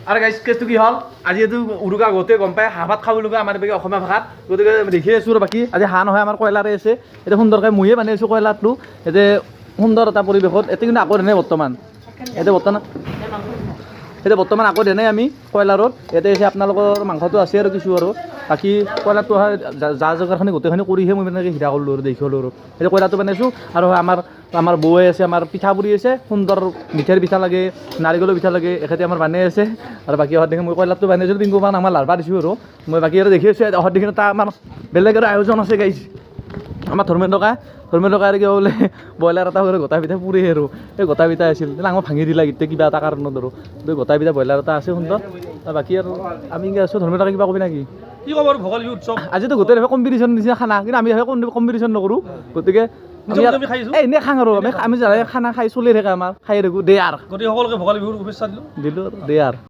আৰু গাইজ কেছটো কি হ'ল আজি এইটো উৰুকা গোটেই গম পায় হাঁহ ভাত খাব লগা আমাৰ বাকী অসমীয়া ভাষাত গতিকে দেখি আছোঁ আৰু বাকী আজি হাঁহ নহয় আমাৰ কয়লাৰে আছে এতিয়া সুন্দৰকৈ ময়ে বান্ধি আছোঁ কয়লাৰটো এতিয়া সুন্দৰ এটা পৰিৱেশত এতিয়া কিন্তু আকৌ দেনে বৰ্তমান বৰ্তমান আকৌ দেনে আমি কয়লাৰত ইয়াতে আছে আপোনালোকৰ মাংসটো আছে আৰু কিছু আৰু বাকী কয়লাৰটো হয় যা জগাৰখিনি গোটেইখিনি কৰিহে মই মানে হিৰা কৰিলোঁ আৰু দেখি হ'লোঁ আৰু এতিয়া কয়লাৰটো বনাইছোঁ আৰু আমাৰ বৌৱে আছে আমাৰ পিঠা পুৰি আছে সুন্দৰ মিঠাইৰ পিঠা লাগে নাৰিকলৰ পিঠা লাগে এখেতে আমাৰ বানাই আছে আৰু বাকী অহাৰ দেখি মই কয়লাৰটো বানাইছিলোঁ পিংকু মান আমাৰ লাৰবা দিছোঁ আৰু মই বাকী আৰু দেখি আছোঁ অহাৰ দেখি এটা আমাৰ বেলেগ আৰু আয়োজন আছে গাইছ আমাৰ ধৰ্মেন্দ্ৰ আৰু কিবা বোলে ব্ৰইলাৰ এটা কৰি গোটা পিঠা পুৰি আৰু এই গোটা পিঠা আছিল ডাঙৰ ভাঙি দিলা এতিয়া কিবা এটা কাৰণত আৰু গোটা পিঠা ব্ৰইলাৰ এটা আছে সুন্দৰ আৰু বাকী আৰু আমি আছোঁ ধৰ্মেন্দ্ৰকে কিবা কবি নেকি কি খবৰ ভোগালী উৎসৱ আজিতো গোটেই কম্পিটিশ্যন নিচিনা খানা কিন্তু আমি কম্পিটিশ্যন নকৰোঁ গতিকে এনেই খাং আৰু আমি খানা খাই চলি থাকে আমাৰ খাই থাকোঁ দে আৰ গতিকে সকলোকে ভোগালী বিহুৰ শুভেচ্ছা দিলোঁ দে আৰ